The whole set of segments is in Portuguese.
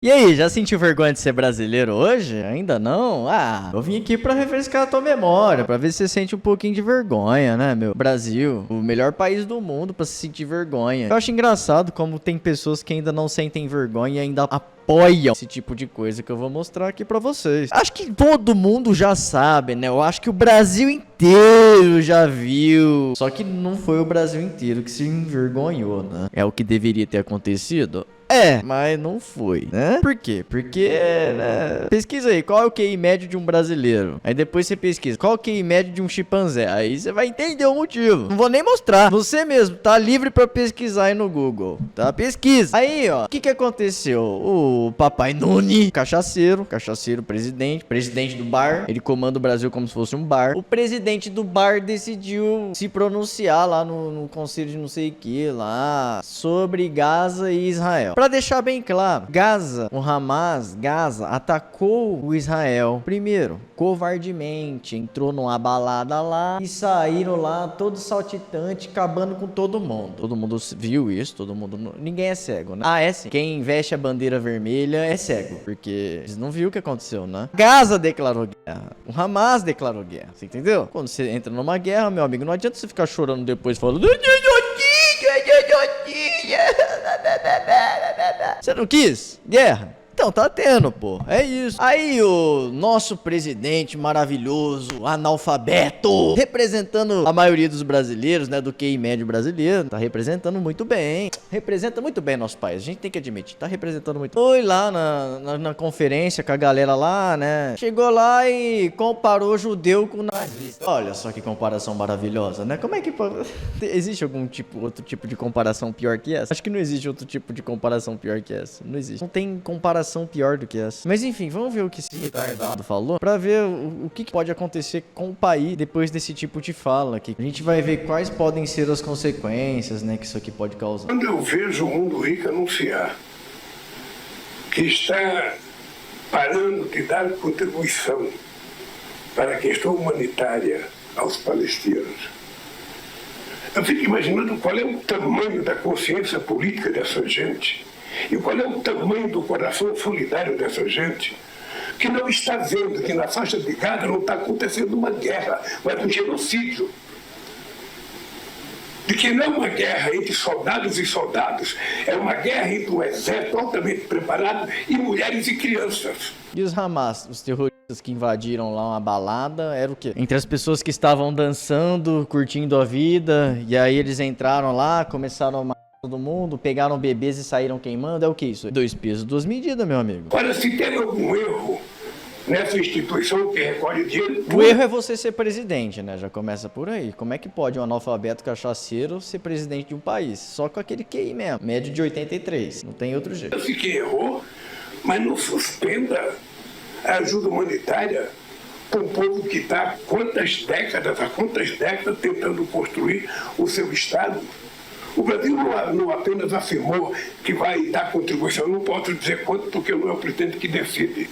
E aí, já sentiu vergonha de ser brasileiro hoje? Ainda não? Ah, eu vim aqui pra refrescar a tua memória, pra ver se você sente um pouquinho de vergonha, né, meu? Brasil, o melhor país do mundo pra se sentir vergonha. Eu acho engraçado como tem pessoas que ainda não sentem vergonha e ainda apoiam esse tipo de coisa que eu vou mostrar aqui pra vocês. Acho que todo mundo já sabe, né? Eu acho que o Brasil inteiro já viu. Só que não foi o Brasil inteiro que se envergonhou, né? É o que deveria ter acontecido. É, mas não foi, né? Por quê? Porque, né? Pesquisa aí, qual é o QI médio de um brasileiro? Aí depois você pesquisa, qual é o QI médio de um chimpanzé? Aí você vai entender o motivo. Não vou nem mostrar. Você mesmo tá livre pra pesquisar aí no Google, tá? Pesquisa. Aí, ó, o que aconteceu? O papai Nuni, cachaceiro presidente do bar. Ele comanda o Brasil como se fosse um bar. O presidente do bar decidiu se pronunciar lá no conselho de não sei o que lá sobre Gaza e Israel. Pra deixar bem claro, o Hamas atacou o Israel primeiro, covardemente, entrou numa balada lá e saíram lá todos saltitantes, acabando com todo mundo. Todo mundo viu isso, ninguém é cego, né? Ah, é sim. Quem veste a bandeira vermelha é cego, porque eles não viram o que aconteceu, né? Gaza declarou guerra, o Hamas declarou guerra, você entendeu? Quando você entra numa guerra, meu amigo, não adianta você ficar chorando depois falando você não quis? Guerra? Então tá tendo, pô. É isso. Aí o nosso presidente maravilhoso, analfabeto, representando a maioria dos brasileiros, né, do QI médio brasileiro, tá representando muito bem. Representa muito bem nosso país, a gente tem que admitir, tá representando muito. Foi lá na conferência com a galera lá, né, chegou lá e comparou judeu com nazista. Olha só que comparação maravilhosa, né? Como é que existe outro tipo de comparação pior que essa? Acho que não existe outro tipo de comparação pior que essa. Não existe. Não tem comparação pior do que essa. Mas enfim, vamos ver o que esse retardado falou pra ver o que pode acontecer com o país depois desse tipo de fala aqui. A gente vai ver quais podem ser as consequências, né, que isso aqui pode causar. Quando eu vejo o Mundo Rico anunciar que está parando de dar contribuição para a questão humanitária aos palestinos, eu fico imaginando qual é o tamanho da consciência política dessa gente e qual é o tamanho do coração solidário dessa gente que não está vendo que na faixa de Gaza não está acontecendo uma guerra, mas um genocídio. De que não é uma guerra entre soldados e soldados, é uma guerra entre um exército altamente preparado e mulheres e crianças. E os Hamas, os terroristas que invadiram lá uma balada, era o quê? Entre as pessoas que estavam dançando, curtindo a vida, e aí eles entraram lá, começaram a matar todo mundo, pegaram bebês e saíram queimando, é o que isso? 2 pesos, 2 medidas, meu amigo. Olha, se teve algum erro nessa instituição que recolhe dinheiro... O erro é você ser presidente, né? Já começa por aí. Como é que pode um analfabeto cachaceiro ser presidente de um país? Só com aquele QI mesmo, médio de 83. Não tem outro jeito. Eu sei que errou, mas não suspenda a ajuda humanitária para um povo que está há quantas décadas tentando construir o seu Estado. O Brasil não apenas afirmou que vai dar contribuição, eu não posso dizer quanto, porque não é o presidente que decide.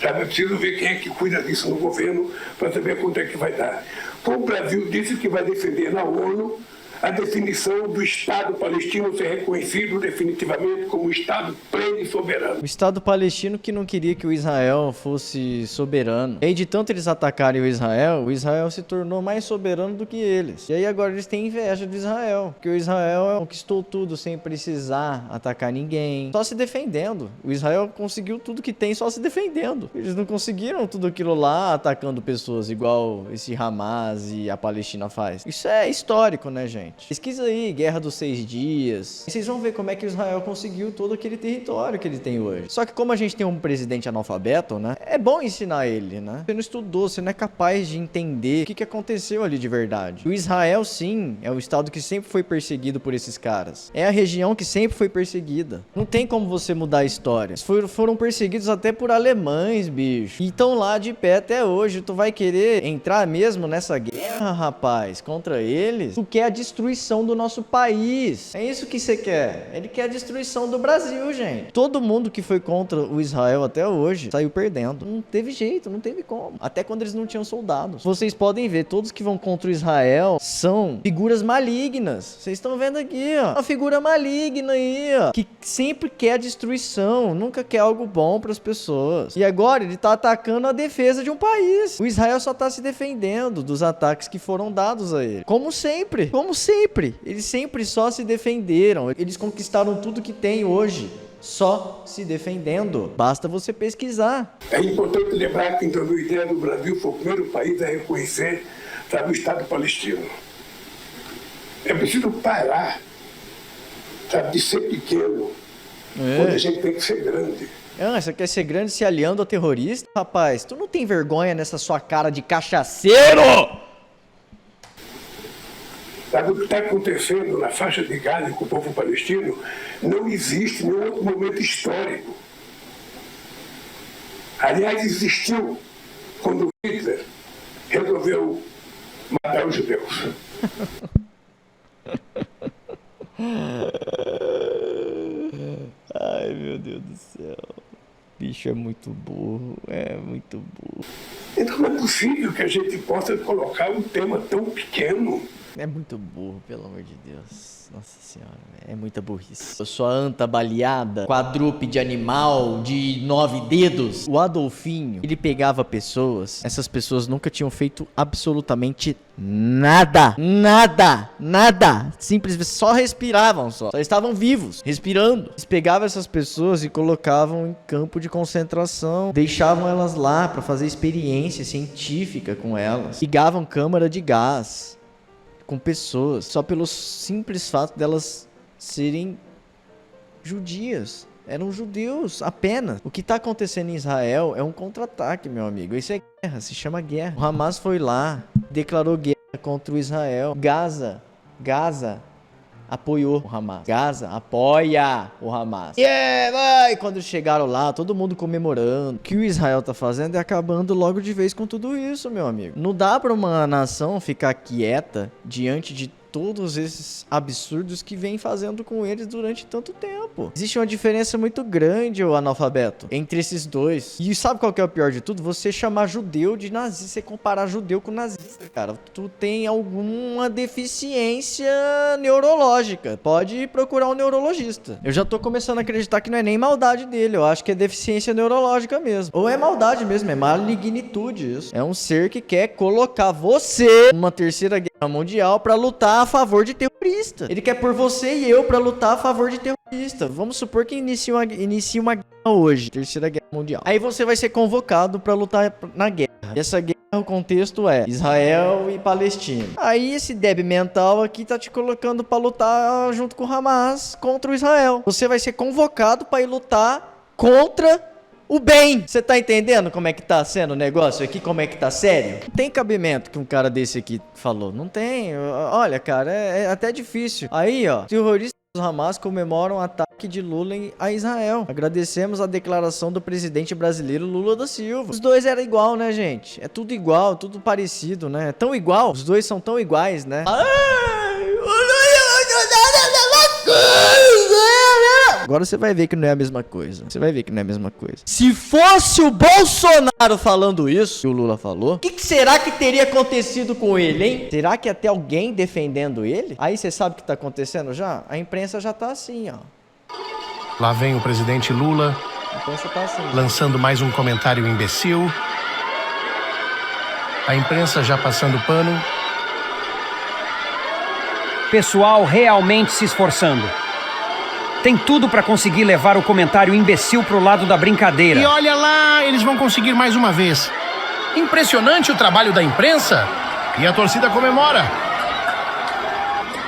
Sabe? É preciso ver quem é que cuida disso no governo para saber quanto é que vai dar. O Brasil disse que vai defender na ONU a definição do Estado palestino ser reconhecido definitivamente como Estado pleno e soberano. O Estado palestino que não queria que o Israel fosse soberano. E aí, de tanto eles atacarem o Israel se tornou mais soberano do que eles. E aí agora eles têm inveja do Israel, porque o Israel conquistou tudo sem precisar atacar ninguém, só se defendendo. O Israel conseguiu tudo que tem só se defendendo. Eles não conseguiram tudo aquilo lá atacando pessoas igual esse Hamas e a Palestina faz. Isso é histórico, né, gente? Pesquisa aí, Guerra dos 6 Dias. E vocês vão ver como é que Israel conseguiu todo aquele território que ele tem hoje. Só que como a gente tem um presidente analfabeto, né? É bom ensinar ele, né? Você não estudou, você não é capaz de entender o que aconteceu ali de verdade. O Israel, sim, é o estado que sempre foi perseguido por esses caras. É a região que sempre foi perseguida. Não tem como você mudar a história. Eles foram perseguidos até por alemães, bicho. E estão lá de pé até hoje. Tu vai querer entrar mesmo nessa guerra, rapaz, contra eles? Tu quer a destruição destruição do nosso país. É isso que você quer. Ele quer a destruição do Brasil, gente. Todo mundo que foi contra o Israel até hoje saiu perdendo. Não teve jeito, não teve como. Até quando eles não tinham soldados. Vocês podem ver, todos que vão contra o Israel são figuras malignas. Vocês estão vendo aqui, ó. Uma figura maligna aí, ó. Que sempre quer a destruição, nunca quer algo bom para as pessoas. E agora ele tá atacando a defesa de um país. O Israel só tá se defendendo dos ataques que foram dados a ele. Como sempre. Como sempre. Eles sempre só se defenderam. Eles conquistaram tudo que tem hoje. Só se defendendo. Basta você pesquisar. É importante lembrar que em 2010 o Brasil foi o primeiro país a reconhecer, sabe, o Estado palestino. É preciso parar, sabe, de ser pequeno. Quando a gente tem que ser grande. Você quer ser grande se aliando a terrorista? Rapaz, tu não tem vergonha nessa sua cara de cachaceiro? Sabe o que está acontecendo na faixa de Gaza com o povo palestino? Não existe nenhum outro momento histórico. Aliás, existiu quando Hitler resolveu matar os judeus. Ai, meu Deus do céu. Bicho é muito burro, Então não é possível que a gente possa colocar um tema tão pequeno. É muito burro, pelo amor de Deus. Nossa senhora, é muita burrice. Eu sou a anta baleada, quadrúpede animal de 9 dedos. O Adolfinho, ele pegava pessoas, essas pessoas nunca tinham feito absolutamente nada. Simplesmente só respiravam só estavam vivos, respirando. Eles pegavam essas pessoas e colocavam em campo de concentração. Deixavam elas lá para fazer experiência científica com elas. Ligavam câmara de gás com pessoas, só pelo simples fato delas serem judias. Eram judeus, apenas. O que está acontecendo em Israel é um contra-ataque, meu amigo. Isso é guerra, se chama guerra. O Hamas foi lá, declarou guerra contra o Israel. Gaza apoiou o Hamas. Gaza apoia o Hamas. Vai! Quando chegaram lá, todo mundo comemorando. O que o Israel tá fazendo é acabando logo de vez com tudo isso, meu amigo. Não dá pra uma nação ficar quieta diante de todos esses absurdos que vem fazendo com eles durante tanto tempo. Existe uma diferença muito grande, ô analfabeto, entre esses dois. E sabe qual que é o pior de tudo? Você chamar judeu de nazista, você comparar judeu com nazista, cara. Tu tem alguma deficiência neurológica. Pode procurar um neurologista. Eu já tô começando a acreditar que não é nem maldade dele. Eu acho que é deficiência neurológica mesmo. Ou é maldade mesmo, é malignitude isso. É um ser que quer colocar você numa terceira guerra mundial pra lutar a favor de terrorista. Ele quer pôr você e eu pra lutar a favor de terrorista. Vamos supor que inicie uma guerra hoje, terceira guerra mundial. Aí você vai ser convocado pra lutar na guerra. E essa guerra, o contexto é Israel e Palestina. Aí esse débil mental aqui tá te colocando pra lutar junto com o Hamas contra o Israel. Você vai ser convocado pra ir lutar contra o bem. Você tá entendendo como é que tá sendo o negócio aqui? Como é que tá sério? Não tem cabimento que um cara desse aqui falou. Não tem. Olha, cara, é até difícil. Aí, ó, terroristas do Hamas comemoram o ataque de Lula a Israel. Agradecemos a declaração do presidente brasileiro Lula da Silva. Os dois eram igual, né, gente? É tudo igual, tudo parecido, né? É tão igual. Os dois são tão iguais, né? Agora você vai ver que não é a mesma coisa. Se fosse o Bolsonaro falando isso, que o Lula falou, o que será que teria acontecido com ele, hein? Será que ia ter alguém defendendo ele? Aí você sabe o que tá acontecendo já? A imprensa já tá assim, ó. Lá vem o presidente Lula, A imprensa tá assim. lançando mais um comentário imbecil. A imprensa já passando pano. Pessoal realmente se esforçando. Tem tudo pra conseguir levar o comentário imbecil pro lado da brincadeira. E olha lá, eles vão conseguir mais uma vez. Impressionante o trabalho da imprensa. E a torcida comemora.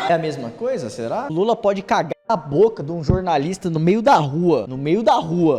É a mesma coisa, será? O Lula pode cagar a boca de um jornalista no meio da rua,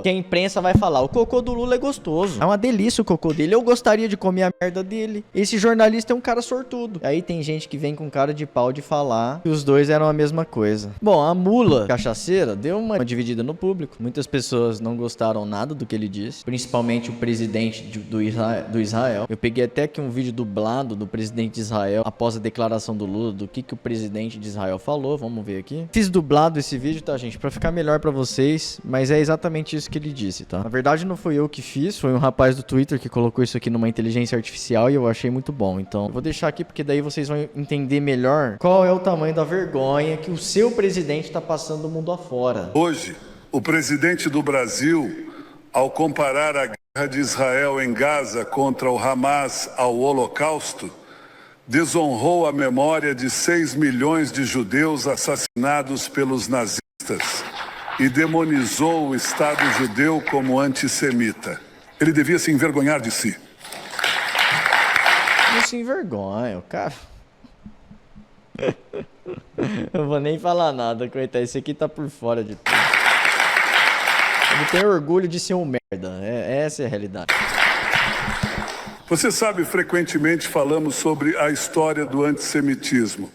que a imprensa vai falar, o cocô do Lula é gostoso, é uma delícia o cocô dele, eu gostaria de comer a merda dele. Esse jornalista é um cara sortudo. Aí tem gente que vem com cara de pau de falar que os dois eram a mesma coisa. Bom, a mula cachaceira deu uma dividida no público. Muitas pessoas não gostaram nada do que ele disse, principalmente o presidente do Israel. Eu peguei até aqui um vídeo dublado do presidente de Israel após a declaração do Lula, do que o presidente de Israel falou. Vamos ver aqui. Fiz dublado esse vídeo, tá, gente? Pra ficar melhor pra vocês, mas é exatamente isso que ele disse, tá? Na verdade, não fui eu que fiz, foi um rapaz do Twitter que colocou isso aqui numa inteligência artificial e eu achei muito bom. Então, eu vou deixar aqui porque daí vocês vão entender melhor qual é o tamanho da vergonha que o seu presidente tá passando do mundo afora. Hoje, o presidente do Brasil, ao comparar a guerra de Israel em Gaza contra o Hamas ao Holocausto, desonrou a memória de 6 milhões de judeus assassinados pelos nazistas e demonizou o Estado judeu como antissemita. Ele devia se envergonhar de si. Não se envergonha, o cara... Eu vou nem falar nada, coitado. Esse aqui tá por fora de tudo. Ele tem orgulho de ser um merda. Essa é a realidade. Você sabe, frequentemente falamos sobre a história do antissemitismo.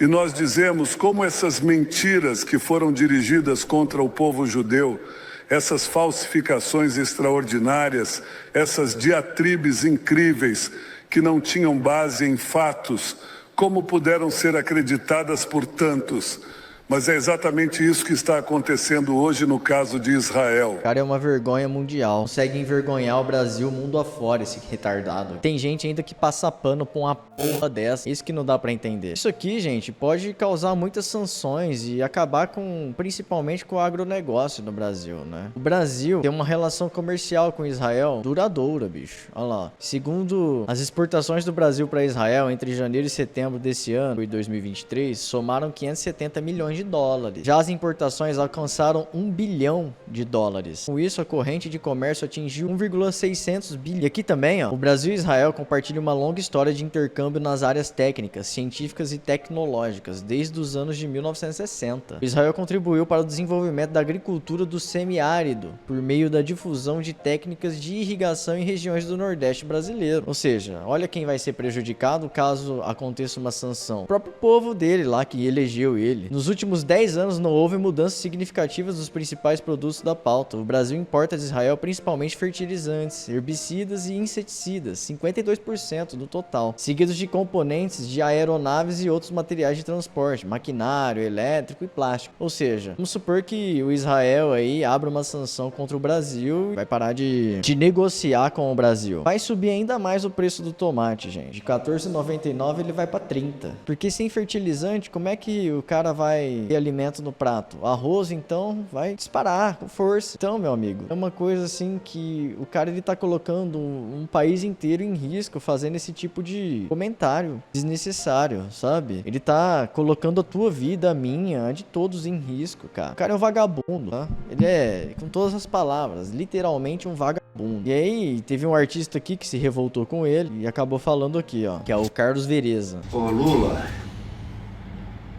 E nós dizemos como essas mentiras que foram dirigidas contra o povo judeu, essas falsificações extraordinárias, essas diatribes incríveis que não tinham base em fatos, como puderam ser acreditadas por tantos? Mas é exatamente isso que está acontecendo hoje no caso de Israel. O cara é uma vergonha mundial. Consegue envergonhar o Brasil mundo afora, esse retardado. Tem gente ainda que passa pano pra uma porra dessa. Isso que não dá pra entender. Isso aqui, gente, pode causar muitas sanções e acabar com, principalmente com o agronegócio no Brasil, né? O Brasil tem uma relação comercial com Israel duradoura, bicho. Olha lá. Segundo as exportações do Brasil pra Israel entre janeiro e setembro desse ano, em 2023, somaram 570 milhões de dólares. Já as importações alcançaram 1 bilhão de dólares. Com isso, a corrente de comércio atingiu 1,600 bilhões. E aqui também, ó, o Brasil e Israel compartilham uma longa história de intercâmbio nas áreas técnicas, científicas e tecnológicas, desde os anos de 1960. O Israel contribuiu para o desenvolvimento da agricultura do semiárido, por meio da difusão de técnicas de irrigação em regiões do Nordeste brasileiro. Ou seja, olha quem vai ser prejudicado caso aconteça uma sanção. O próprio povo dele lá, que elegeu ele. Nos últimos 10 anos não houve mudanças significativas dos principais produtos da pauta. O Brasil importa de Israel principalmente fertilizantes, herbicidas e inseticidas, 52% do total, seguidos de componentes de aeronaves e outros materiais de transporte, maquinário, elétrico e plástico. Ou seja, vamos supor que o Israel aí abra uma sanção contra o Brasil, vai parar de negociar com o Brasil. Vai subir ainda mais o preço do tomate, gente. De R$14,99 ele vai para 30. Porque sem fertilizante, como é que o cara vai ter alimento no prato? Arroz, então, vai disparar com força. Então, meu amigo, é uma coisa assim que o cara ele tá colocando um país inteiro em risco fazendo esse tipo de comentário desnecessário, sabe? Ele tá colocando a tua vida, a minha, a de todos em risco, cara. O cara é um vagabundo, tá? Ele é, com todas as palavras, literalmente um vagabundo. E aí, teve um artista aqui que se revoltou com ele e acabou falando aqui, ó, que é o Carlos Vereza. Ô Lula,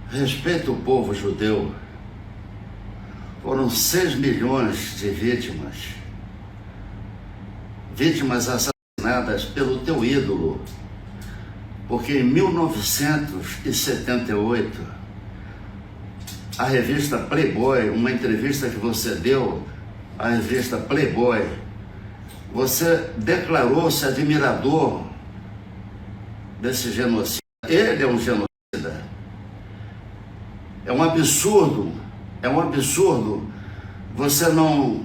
respeita o povo judeu. Foram 6 milhões de vítimas assassinadas pelo teu ídolo. Porque em 1978, a revista Playboy, uma entrevista que você deu à revista Playboy, você declarou-se admirador desse genocídio. Ele é um genocida. É um absurdo você não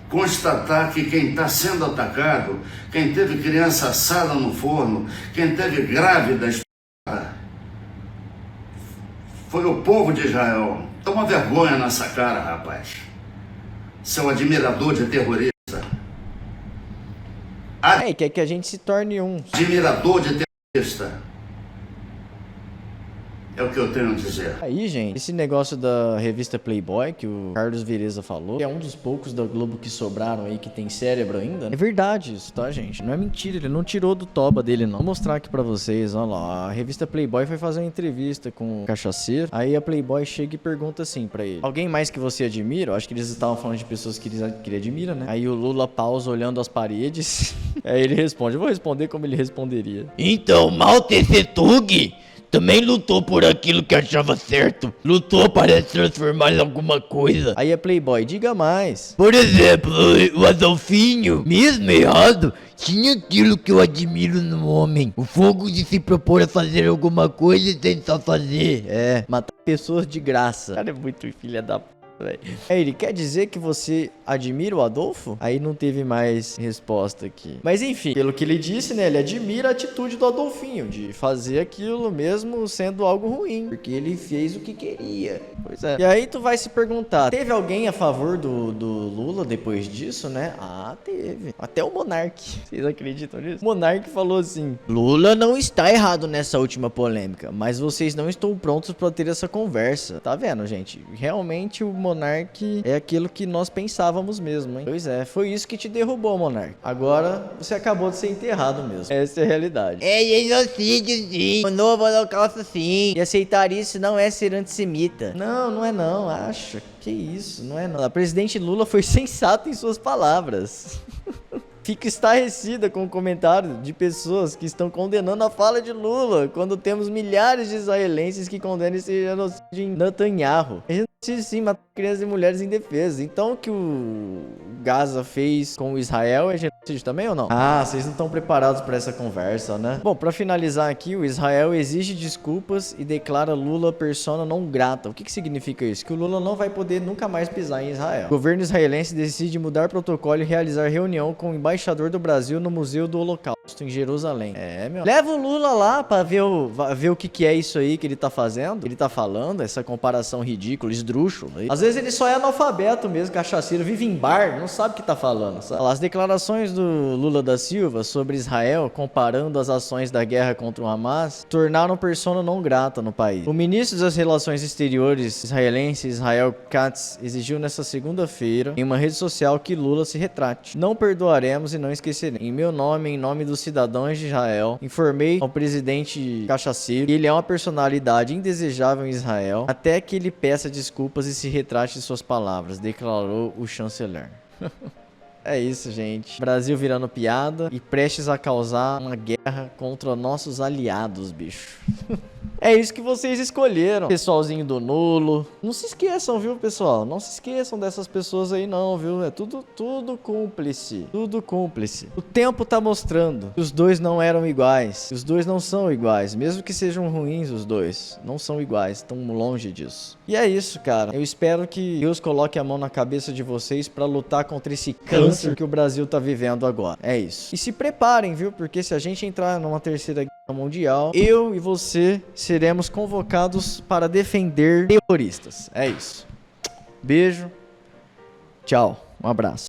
constatar que quem está sendo atacado, quem teve criança assada no forno, quem teve grávida estuprada, foi o povo de Israel. Toma vergonha nessa cara, rapaz. Seu admirador de terrorista. Quer que a gente se torne um admirador de terrorista. É o que eu tenho a dizer. Aí, gente, esse negócio da revista Playboy, que o Carlos Vereza falou, que é um dos poucos da Globo que sobraram aí, que tem cérebro ainda, né? É verdade isso, tá, gente? Não é mentira, ele não tirou do toba dele, não. Vou mostrar aqui pra vocês, olha lá. A revista Playboy foi fazer uma entrevista com o cachaceiro, aí a Playboy chega e pergunta assim pra ele: alguém mais que você admira? Eu acho que eles estavam falando de pessoas que ele admira, né? Aí o Lula pausa olhando as paredes, aí ele responde. Eu vou responder como ele responderia. Então, Mao Tse Tung também lutou por aquilo que achava certo. Lutou para se transformar em alguma coisa. Aí a Playboy: diga mais. Por exemplo, o Adolfinho, mesmo errado, tinha aquilo que eu admiro no homem. O fogo de se propor a fazer alguma coisa e tentar fazer. É, matar pessoas de graça. O cara é muito filha da p. Aí ele: quer dizer que você admira o Adolfo? Aí não teve mais resposta aqui. Mas enfim, pelo que ele disse, né? Ele admira a atitude do Adolfinho de fazer aquilo mesmo sendo algo ruim, porque ele fez o que queria. Pois é. E aí tu vai se perguntar: teve alguém a favor do Lula depois disso, né? Ah, teve. Até o Monark. Vocês acreditam nisso? O Monark falou assim: Lula não está errado nessa última polêmica, mas vocês não estão prontos para ter essa conversa. Tá vendo, gente? Realmente o Monark é aquilo que nós pensávamos mesmo, hein? Pois é, foi isso que te derrubou, Monark. Agora você acabou de ser enterrado mesmo. Essa é a realidade. É genocídio, sim. O novo holocausto, sim. E aceitar isso não é ser antissemita. Não, não é não. Acha. Que isso, não é não. A presidente Lula foi sensata em suas palavras. Fico estarrecida com o comentário de pessoas que estão condenando a fala de Lula, quando temos milhares de israelenses que condenam esse genocídio em Netanyahu. É genocídio sim, matar crianças e mulheres indefesas. Então o que o Gaza fez com o Israel é genocídio também ou não? Ah, vocês não estão preparados para essa conversa, né? Bom, para finalizar aqui, o Israel exige desculpas e declara Lula persona não grata. O que significa isso? Que o Lula não vai poder nunca mais pisar em Israel. O governo israelense decide mudar protocolo e realizar reunião com o embaixador do Brasil no Museu do Holocausto em Jerusalém. É, meu. Leva o Lula lá pra ver o que é isso aí que ele tá fazendo. Ele tá falando, essa comparação ridícula, esdrúxula. Às vezes ele só é analfabeto mesmo, cachaceiro, vive em bar, não sabe o que tá falando. Sabe? As declarações do Lula da Silva sobre Israel, comparando as ações da guerra contra o Hamas, tornaram persona não grata no país. O ministro das Relações Exteriores israelense, Israel Katz, exigiu nesta segunda-feira, em uma rede social, que Lula se retrate. Não perdoaremos e não esqueceremos. Em meu nome, em nome dos cidadãos de Israel, informei ao presidente cachaceiro que ele é uma personalidade indesejável em Israel, até que ele peça desculpas e se retrate de suas palavras, declarou o chanceler. É isso, gente. Brasil virando piada e prestes a causar uma guerra contra nossos aliados, bicho. É isso que vocês escolheram, pessoalzinho do nulo. Não se esqueçam, viu, pessoal? Não se esqueçam dessas pessoas aí não, viu? É tudo cúmplice. Tudo cúmplice. O tempo tá mostrando que os dois não eram iguais. Os dois não são iguais. Mesmo que sejam ruins os dois, não são iguais. Estão longe disso. E é isso, cara. Eu espero que Deus coloque a mão na cabeça de vocês pra lutar contra esse câncer que o Brasil tá vivendo agora. É isso. E se preparem, viu? Porque se a gente entrar numa terceira guerra mundial, eu e você seremos convocados para defender terroristas. É isso. Beijo. Tchau. Um abraço.